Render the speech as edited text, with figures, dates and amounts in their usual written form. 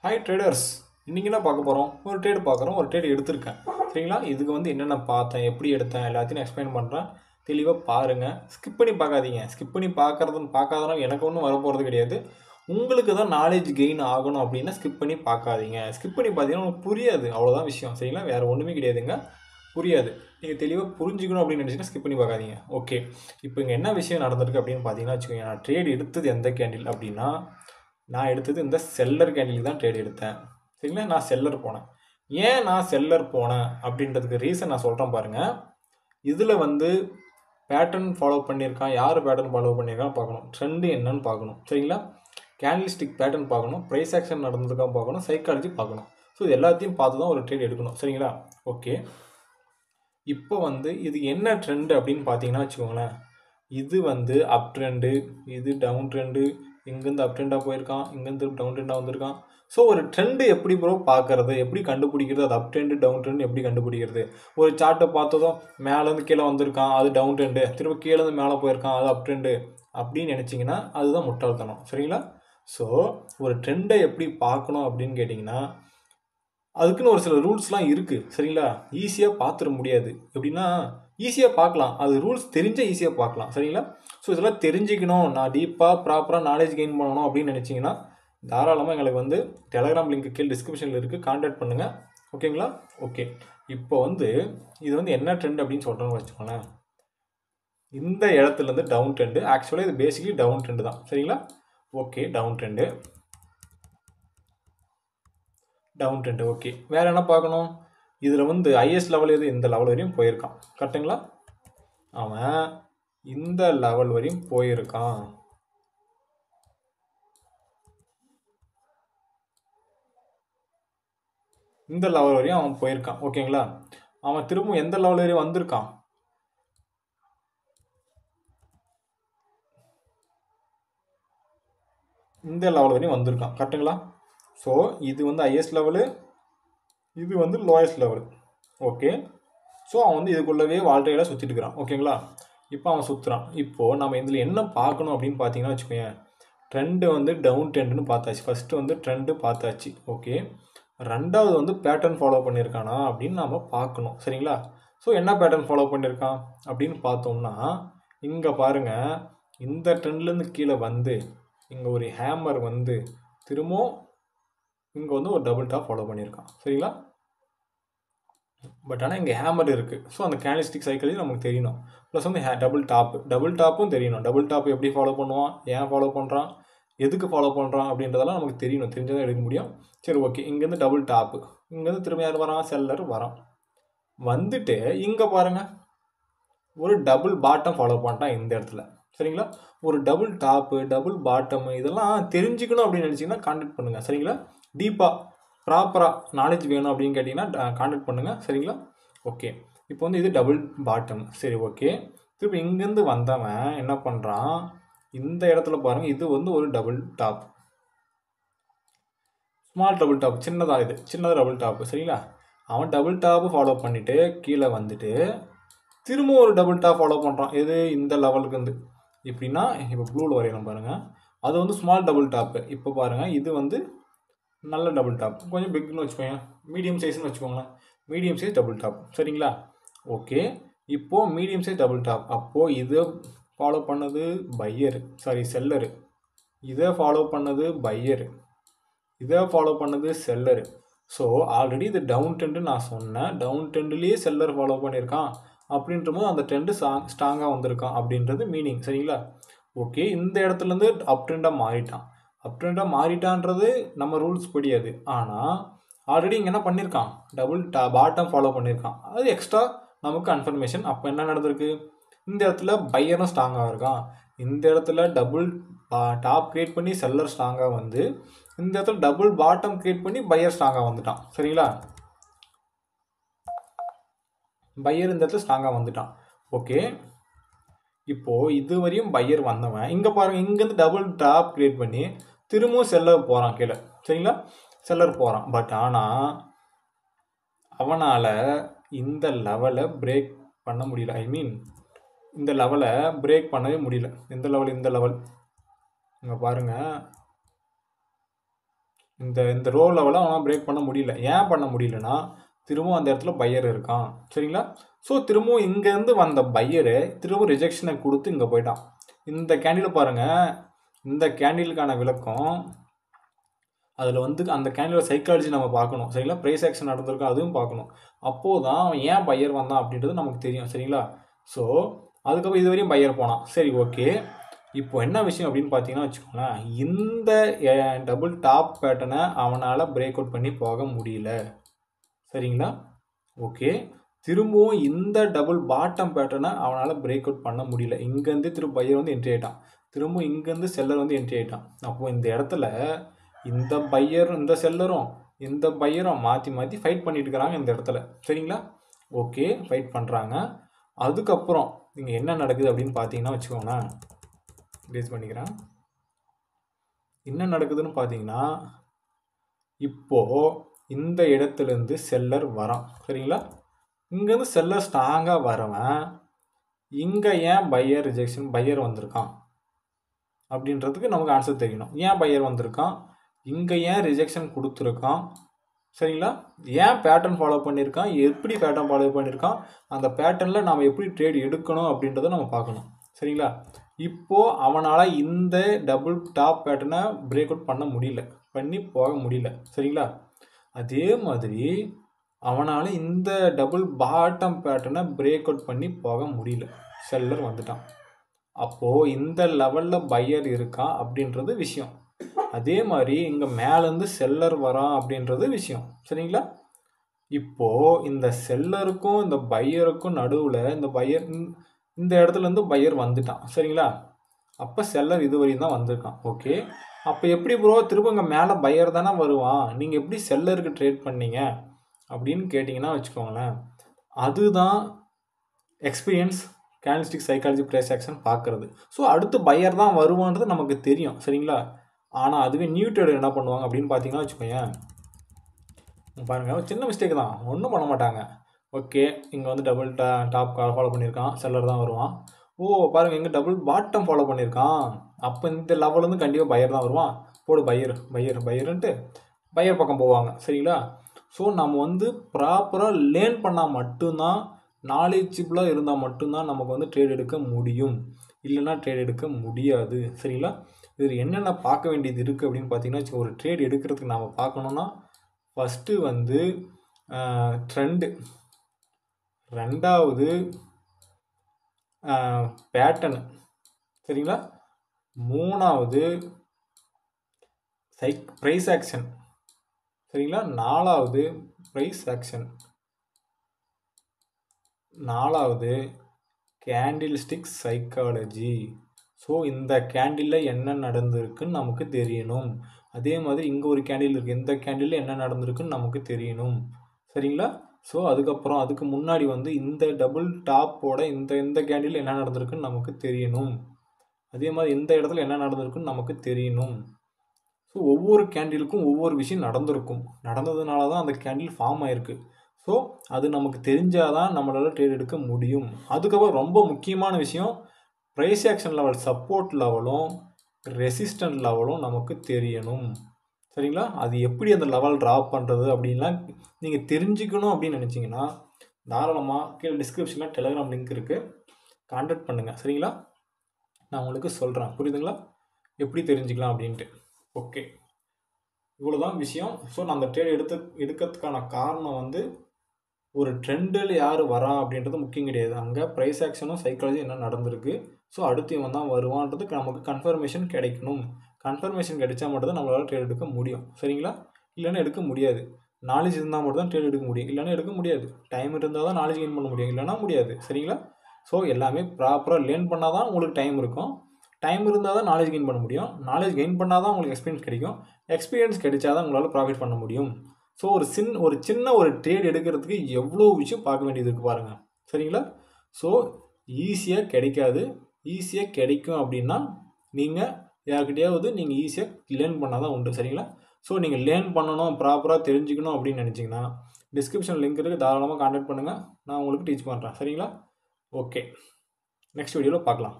Hi traders. இன்றைக்கி என்ன பார்க்க போகிறோம்? ஒரு ட்ரேடு பார்க்குறோம், ஒரு ட்ரேடு எடுத்திருக்கேன். சரிங்களா? இதுக்கு என்னென்ன பார்த்தேன், எப்படி எடுத்தேன், எல்லாத்தையும் எக்ஸ்பிளைன் பண்ணுறேன். தெளிவாக பாருங்கள். ஸ்கிப் பண்ணி பார்க்காதீங்க. ஸ்கிப் பண்ணி பார்க்காதனா எனக்கு ஒன்றும் வரப்போகிறது கிடையாது. உங்களுக்கு தான் நாலேஜ் கெயின் ஆகணும் அப்படின்னா ஸ்கிப் பண்ணி பார்க்காதீங்க. ஸ்கிப் பண்ணி பார்த்தீங்கன்னா உங்களுக்கு புரியாது, அவ்வளோதான் விஷயம். சரிங்களா? வேறு ஒன்றுமே கிடையாதுங்க, புரியாது. நீங்கள் தெளிவாக புரிஞ்சுக்கணும் அப்படின்னு நினச்சிங்கன்னா ஸ்கிப் பண்ணி பார்க்காதீங்க. ஓகே, இப்போ இங்கே என்ன விஷயம் நடந்திருக்கு அப்படின்னு பார்த்தீங்கன்னா வச்சுக்கோங்க. நான் ட்ரேடு எடுத்தது எந்த கேண்டில் அப்படின்னா, நான் எடுத்தது இந்த செல்லர் கேண்டில் தான் ட்ரேட் எடுத்தேன். சரிங்களா? நான் செல்லர் போனேன். ஏன் நான் செல்லர் போனேன் அப்படின்றதுக்கு ரீசன் நான் சொல்கிறேன் பாருங்கள். இதில் பேட்டர்ன் ஃபாலோ பண்ணியிருக்கான், யார் பேட்டர்ன் ஃபாலோ பண்ணியிருக்கான்னு பார்க்கணும். ட்ரெண்டு என்னன்னு பார்க்கணும். சரிங்களா? கேண்டில் ஸ்டிக் பேட்டர்ன் பார்க்கணும், ப்ரைஸ் ஆக்ஷன் நடந்திருக்கான்னு பார்க்கணும், சைக்காலஜி பார்க்கணும். ஸோ இது எல்லாத்தையும் பார்த்து தான் ஒரு ட்ரேட் எடுக்கணும். சரிங்களா? ஓகே, இப்போ இது என்ன ட்ரெண்டு அப்படின்னு பார்த்தீங்கன்னா வச்சுக்கோங்களேன். இது அப் ட்ரெண்டு, இது டவுன் ட்ரெண்டு, இங்கேருந்து அப் ட்ரெண்டாக போயிருக்கான், இங்கேருந்து டவுன் ட்ரெண்டாக வந்திருக்கான். ஸோ ஒரு ட்ரெண்டு எப்படி ப்ரோ பார்க்கறது, எப்படி கண்டுபிடிக்கிறது, அது அப் ட்ரெண்டு டவுன் ட்ரெண்டு எப்படி கண்டுபிடிக்கிறது? ஒரு சார்ட்டை பார்த்ததும் மேலேருந்து கீழே வந்திருக்கான், அது டவுன் ட்ரெண்டு, திரும்ப கீழேருந்து மேலே போயிருக்கான், அது அப் ட்ரெண்டு அப்படின்னு நினச்சிங்கன்னா அதுதான் முட்டாள்தனம். சரிங்களா? ஸோ ஒரு ட்ரெண்டை எப்படி பார்க்கணும் அப்படின்னு கேட்டிங்கன்னா, அதுக்குன்னு ஒரு சில ரூல்ஸ்லாம் இருக்குது. சரிங்களா? ஈஸியாக பார்த்துட முடியாது. எப்படின்னா, ஈஸியாக பார்க்கலாம், அது ரூல்ஸ் தெரிஞ்சால் ஈஸியாக பார்க்கலாம். சரிங்களா? ஸோ இதெல்லாம் தெரிஞ்சுக்கணும், நான் டீப்பாக ப்ராப்பராக நாலேஜ் கெயின் பண்ணணும் அப்படின்னு நினச்சிங்கன்னா தாராளமாக எங்களுக்கு டெலகிராம் லிங்க் கீழே டிஸ்கிரிப்ஷனில் இருக்குது, கான்டாக்ட் பண்ணுங்கள். ஓகேங்களா? ஓகே, இப்போ இது என்ன ட்ரெண்ட் அப்படின்னு சொல்கிறேன்னு வச்சுக்கோங்களேன். இந்த இடத்துலேருந்து டவுன் ட்ரெண்டு, ஆக்சுவலாக இது பேசிக்கலி டவுன் ட்ரெண்டு தான். சரிங்களா? Okay, down trend. ஓகே, வேறு என்ன பார்க்கணும்? இதில் ஹையஸ்ட் லெவல் எது? இந்த லெவல் வரையும் போயிருக்கான். கரெக்டுங்களா? அவன் இந்த லெவல் வரையும் போயிருக்கான். இந்த லெவல் வரையும் அவன் போயிருக்கான். ஓகேங்களா? அவன் திரும்ப எந்த லெவல் வரையும் வந்திருக்கான்? இந்த லெவல் வரையும் வந்திருக்கான். கரெக்டுங்களா? ஸோ இது ஹையஸ்ட் லெவலு, இது லோயஸ்ட் லெவல். ஓகே, ஸோ அவன் இதுக்குள்ளவே வாழ்க்கையில் சுற்றிட்டு இருக்கிறான். ஓகேங்களா? இப்போ அவன் சுற்றுறான். இப்போது நம்ம இதில் என்ன பார்க்கணும் அப்படின்னு பார்த்தீங்கன்னா வச்சுக்கோங்க. ட்ரெண்டு டவுன் ட்ரெண்டுன்னு பார்த்தாச்சு. ஃபஸ்ட்டு ட்ரெண்டு பார்த்தாச்சு. ஓகே, ரெண்டாவது பேட்டர்ன் ஃபாலோ பண்ணியிருக்கானா அப்படின்னு நம்ம பார்க்கணும். சரிங்களா? ஸோ என்ன பேட்டர்ன் ஃபாலோ பண்ணியிருக்கான் அப்படின்னு பார்த்தோம்னா, இங்கே பாருங்கள், இந்த ட்ரெண்ட்லேருந்து கீழே இங்கே ஒரு ஹேமர் திரும்பவும் இங்கே ஒரு டபுள் டாப் ஃபாலோ பண்ணியிருக்கான். சரிங்களா? பட் ஆனால் இங்கே ஹேமர் இருக்குது. ஸோ அந்த கேண்டில்ஸ்டிக் சைக்கிளையும் நமக்கு தெரியணும். ப்ளஸ் டபுள் டாப்பும் தெரியணும். டபுள் டாப் எப்படி ஃபாலோ பண்ணுவான், ஏன் ஃபாலோ பண்ணுறான், எதுக்கு ஃபாலோ பண்ணுறான் அப்படின்றதெல்லாம் நமக்கு தெரியணும். தெரிஞ்சதான் எடுக்க முடியும். சரி, ஓகே, இங்கேருந்து டபுள் டாப்பு, இங்கேருந்து திரும்ப யார் வரான்? செல்லர் வரான். இங்கே பாருங்கள், ஒரு டபுள் பாட்டம் ஃபாலோ பண்ணிட்டான் இந்த இடத்துல. சரிங்களா? ஒரு டபுள் டாப்பு, டபுள் பாட்டம், இதெல்லாம் தெரிஞ்சுக்கணும் அப்படின்னு நினச்சிங்கன்னா கான்டாக்ட் பண்ணுங்கள். சரிங்களா? டீப்பாக ப்ராப்பராக நாலேஜ் வேணும் அப்படின்னு கேட்டிங்கன்னா கான்டாக்ட் பண்ணுங்கள். சரிங்களா? ஓகே, இப்போ இது டபுள் பாட்டம். சரி, ஓகே, திருப்பி இங்கேருந்து வந்தவன் என்ன பண்ணுறான்? இந்த இடத்துல பாருங்கள், இது ஒரு double top, small double top, சின்னதாக, இது சின்னதாக டபுள் டாப்பு. சரிங்களா? அவன் டபுள் டாப்பு ஃபாலோ பண்ணிவிட்டு கீழே திரும்ப ஒரு டபுள் டாப் ஃபாலோ பண்ணுறான். எது? இந்த லெவலுக்கு எப்படின்னா, இப்போ ப்ளூவில் வரையணும் பாருங்கள், அது ஸ்மால் டபுள் டாப்பு. இப்போ பாருங்கள், இது நல்ல டபுள் டாப், கொஞ்சம் பிக்னு வச்சுக்கோங்க, மீடியம் சைஸ்னு வச்சுக்கோங்களேன். Medium size double top. சரிங்களா? ஓகே, இப்போது மீடியம் சைஸ் டபுள் டாப். அப்போது இதை ஃபாலோ பண்ணது பையரு, சாரி செல்லரு. இதை ஃபாலோ பண்ணது பையரு, இதை ஃபாலோ பண்ணது செல்லரு. ஸோ ஆல்ரெடி இது டவுன் ட்ரெண்டு நான் சொன்னேன். டவுன் ட்ரெண்டுலேயே செல்லர் ஃபாலோ பண்ணியிருக்கான் அப்படின்ற போது அந்த ட்ரெண்டு ஸ்ட்ராங்காக வந்திருக்கான் அப்படின்றது மீனிங். சரிங்களா? ஓகே, இந்த இடத்துலேருந்து அப் ட்ரெண்டாக மாறிட்டான். அப் ட்ரெண்டாக மாறிட்டான்றது நம்ம ரூல்ஸ் படியாது. ஆனால் ஆல்ரெடி இங்கே என்ன பண்ணியிருக்கான்? டபுள் பாட்டம் ஃபாலோ பண்ணியிருக்கான். அது எக்ஸ்ட்ரா நமக்கு கன்ஃபர்மேஷன். அப்போ என்ன நடந்திருக்கு? இந்த இடத்துல பையரும் ஸ்ட்ராங்காக இருக்கான். இந்த இடத்துல டபுள் டாப் கிரியேட் பண்ணி செல்லர் ஸ்ட்ராங்காக இந்த இடத்துல டபுள் பாட்டம் கிரியேட் பண்ணி பையர் ஸ்ட்ராங்காக வந்துட்டான். சரிங்களா? பையர் இந்த இடத்துல ஸ்ட்ராங்காக வந்துட்டான். ஓகே, இப்போது இதுவரையும் பையர் வந்தவன் இங்கே பாருங்கள், இங்கேருந்து டபுள் டாப் கிரியேட் பண்ணி திரும்பவும் செல்லர் போகிறான் கீழே. சரிங்களா? செல்லர் போகிறான். பட் ஆனால் அவனால் இந்த லெவலை பிரேக் பண்ண முடியல. இந்த லெவலை பிரேக் பண்ணவே முடியல. எந்த லெவல்? இந்த லெவல் இங்கே பாருங்கள், இந்த ரோ லெவலை அவனால் பிரேக் பண்ண முடியல. ஏன் பண்ண முடியலன்னா திரும்பவும் அந்த இடத்துல பையர் இருக்கான். சரிங்களா? ஸோ திரும்பவும் இங்கேருந்து வந்த பையரு திரும்பவும் ரிஜெக்ஷனை கொடுத்து இங்கே போயிட்டான். இந்த கேண்டில் பாருங்கள், இந்த கேண்டிலுக்கான விளக்கம் அதில் வந்து அந்த கேண்டிலோட சைக்காலஜி நம்ம பார்க்கணும். சரிங்களா? ப்ரைஸ் ஆக்ஷன் நடந்திருக்கும், அதுவும் பார்க்கணும். அப்போது தான் அவன் ஏன் பையர் வந்தான் அப்படின்றது நமக்கு தெரியும். சரிங்களா? ஸோ அதுக்கப்புறம் இது வரையும் பையர் போனான். சரி, ஓகே. இப்போ என்ன விஷயம் அப்படின்னு பார்த்தீங்கன்னா வச்சுக்கோங்களேன், இந்த டபுள் டாப் பேட்டர்னை அவனால் பிரேக் அவுட் பண்ணி போக முடியல. சரிங்களா? ஓகே. திரும்பவும் இந்த டபுள் பாட்டம் பேட்டர்னை அவனால் பிரேக் அவுட் பண்ண முடியல. இங்கேருந்து திரும்ப பையர் வந்து என்ட்ரி ஆகிட்டான். திரும்ப இங்கேருந்து செல்லர் வந்து என்ட்ரி ஆகிட்டான். அப்போது இந்த இடத்துல இந்த பையரும் இந்த செல்லரும் இந்த பையரும் மாற்றி மாற்றி ஃபைட் பண்ணிட்டு இருக்கிறாங்க இந்த இடத்துல. சரிங்களா? ஓகே, ஃபைட் பண்ணுறாங்க. அதுக்கப்புறம் இங்கே என்ன நடக்குது அப்படின்னு பார்த்தீங்கன்னா வச்சுக்கோங்களேன், பேஸ் பண்ணிக்கிறேன். என்ன நடக்குதுன்னு பார்த்தீங்கன்னா, இப்போது இந்த இடத்துலேருந்து செல்லர் வரான். சரிங்களா? இங்கேருந்து செல்லர் ஸ்ட்ராங்காக வரவன் இங்கே ஏன் பையர் ரிஜெக்ஷன் பையர் வந்திருக்கான் அப்படின்றதுக்கு நமக்கு ஆன்சர் தெரியணும். ஏன் பையர் வந்திருக்கான், இங்கே ஏன் ரிஜெக்ஷன் கொடுத்துருக்கான், சரிங்களா? ஏன் பேட்டர்ன் ஃபாலோ பண்ணியிருக்கான், எப்படி பேட்டர்ன் ஃபாலோ பண்ணியிருக்கான், அந்த பேட்டர்னில் நாம் எப்படி ட்ரேட் எடுக்கணும் அப்படின்றத நம்ம பார்க்கணும். சரிங்களா? இப்போது அவனால் இந்த டபுள் டாப் பேட்டர்னை பிரேக் அவுட் பண்ணி போக முடியல. சரிங்களா? அதே மாதிரி அவனால் இந்த டபுள் பாட்டம் பேட்டர்னை பிரேக் அவுட் பண்ணி போக முடியல. செல்லர் வந்துட்டான். அப்போது இந்த லெவலில் பையர் இருக்கான் அப்படின்றது விஷயம். அதே மாதிரி இங்கே மேலேருந்து செல்லர் வரான் அப்படின்றது விஷயம். சரிங்களா? இப்போது இந்த செல்லருக்கும் இந்த பையருக்கும் நடுவில் இந்த இடத்துலேருந்து பையர் வந்துட்டான். சரிங்களா? அப்போ செல்லர் இதுவரையும் தான் வந்திருக்கான். ஓகே, அப்போ எப்படி ப்ரோ திரும்ப இங்கே மேலே பையர் தானே வருவான், நீங்கள் எப்படி செல்லருக்கு ட்ரேட் பண்ணீங்க அப்படின்னு கேட்டிங்கன்னா வச்சுக்கோங்களேன், அதுதான் experience, candlestick psychology, price action பார்க்குறது. ஸோ அடுத்து பையர் தான் வருவான்றது நமக்கு தெரியும். சரிங்களா? ஆனால் அதுவே நியூ ட்ரேடர் என்ன பண்ணுவாங்க அப்படின்னு பார்த்தீங்கன்னா வச்சுக்கோங்க, பாருங்கள், சின்ன மிஸ்டேக் தான், ஒன்றும் பண்ண மாட்டாங்க. ஓகே, இங்கே வந்து டபுள் டாப் ஃபாலோ பண்ணியிருக்கான், செல்லர் தான் வருவான். ஓ பாருங்கள், இங்கே டபுள் பாட்டம் ஃபாலோ பண்ணியிருக்கான், அப்போ இந்த லெவல் வந்து கண்டிப்பாக பையர் தான் வருவான், போடு பையருன்ட்டு பையர் பக்கம் போவாங்க. சரிங்களா? ஸோ நம்ம வந்து ப்ராப்பராக லேர்ன் பண்ணால் மட்டும்தான், நாலேஜபிளாக இருந்தால் மட்டும்தான் நமக்கு வந்து ட்ரேட் எடுக்க முடியும், இல்லைன்னா ட்ரேட் எடுக்க முடியாது. சரிங்களா? இதில் என்னென்ன பார்க்க வேண்டியது இருக்குது அப்படின்னு பார்த்தீங்கன்னா, ஒரு ட்ரேட் எடுக்கிறதுக்கு நாம் பார்க்கணுன்னா ஃபஸ்ட்டு வந்து ட்ரெண்டு, ரெண்டாவது பேட்டர்னு, சரிங்களா? மூணாவது ப்ரைஸ் ஆக்ஷன், சரிங்களா? நாலாவது ப்ரைஸ் ஆக்ஷன், நாலாவது கேண்டில்ஸ்டிக் சைக்காலஜி. ஸோ இந்த கேண்டிலில் என்ன நடந்திருக்குன்னு நமக்கு தெரியணும். அதே மாதிரி இங்கே ஒரு கேண்டில் இருக்குது, இந்த கேண்டிலில் என்ன நடந்திருக்குன்னு நமக்கு தெரியணும். சரிங்களா? ஸோ அதுக்கு முன்னாடி வந்து இந்த டபுள் டாப்போட இந்த கேண்டில் என்ன நடந்திருக்குன்னு நமக்கு தெரியணும். அதே மாதிரி இந்த இடத்துல என்ன நடந்திருக்குன்னு நமக்கு தெரியணும். ஸோ ஒவ்வொரு கேண்டிலுக்கும் ஒவ்வொரு விஷயம் நடந்ததுனால தான் அந்த கேண்டில் ஃபார்ம் ஆயிருக்கு. ஸோ அது நமக்கு தெரிஞ்சால் தான் நம்மளால் ட்ரேட் எடுக்க முடியும். அதுக்கப்புறம் ரொம்ப முக்கியமான விஷயம், ப்ரைஸ் ஆக்ஷன் லெவல், சப்போர்ட் லெவலும் ரெசிஸ்டன்ட் லெவலும் நமக்கு தெரியணும். சரிங்களா? அது எப்படி அந்த லெவல் ட்ராப் பண்ணுறது அப்படின்லாம் நீங்கள் தெரிஞ்சுக்கணும் அப்படின்னு நினச்சிங்கன்னா தாராளமாக கீழே டிஸ்கிரிப்ஷனில் டெலிகிராம் லிங்க் இருக்குது, கான்டாக்ட் பண்ணுங்கள். சரிங்களா? நான் உங்களுக்கு சொல்கிறேன், புரியுதுங்களா, எப்படி தெரிஞ்சுக்கலாம் அப்படின்ட்டு. ஓகே, இவ்வளோதான் விஷயம். ஸோ நான் அந்த ட்ரேட் எடுக்கிறதுக்கான காரணம் வந்து ஒரு ட்ரெண்டில் யார் வரா அப்படின்றது முக்கியம் கிடையாது. அங்கே ப்ரைஸ் ஆக்ஷனும் சைக்காலஜி என்ன நடந்திருக்கு, ஸோ அடுத்து இவன் தான் வருவான்றதுக்கு நமக்கு கன்ஃபர்மேஷன் கிடைக்கணும். கன்ஃபர்மேஷன் கிடைச்சா மட்டும் தான் நம்மளால் ட்ரேட் எடுக்க முடியும். சரிங்களா? இல்லைன்னா எடுக்க முடியாது. நாலேஜ் இருந்தால் மட்டும் தான் ட்ரேட் எடுக்க முடியும், இல்லைன்னா எடுக்க முடியாது. டைம் இருந்தால் தான் நாலேஜ் கெயின் பண்ண முடியும், இல்லைன்னா முடியாது. சரிங்களா? ஸோ எல்லாமே ப்ராப்பராக லேர்ன் பண்ணால் தான் உங்களுக்கு டைம் இருக்கும். டைம் இருந்தால் தான் நாலேஜ் கெயின் பண்ண முடியும். நாலேஜ் கெயின் பண்ணால் தான் உங்களுக்கு எக்ஸ்பீரியன்ஸ் கிடைக்கும். எக்ஸ்பீரியன்ஸ் கிடைச்சா தான் உங்களால் ப்ராஃபிட் பண்ண முடியும். ஸோ ஒரு சின்ன ட்ரேட் எடுக்கிறதுக்கு எவ்வளோ விஷயம் பார்க்க வேண்டியது இருக்குது பாருங்கள். சரிங்களா? ஸோ ஈஸியாக கிடைக்காது. ஈஸியாக கிடைக்கும் அப்படின்னா நீங்கள் யார்கிட்டையாவது நீங்கள் ஈஸியாக லேர்ன் பண்ணால் தான் உண்டு. சரிங்களா? ஸோ நீங்கள் லேர்ன் பண்ணணும், ப்ராப்பராக தெரிஞ்சுக்கணும் அப்படின்னு நினச்சிங்கன்னா டிஸ்கிரிப்ஷன் லிங்க் இருக்குது, தாராளமாக கான்டாக்ட் பண்ணுங்கள், நான் உங்களுக்கு டீச் பண்ணுறேன். சரிங்களா? ஓகே, நெக்ஸ்ட் வீடியோவில் பார்க்கலாம்.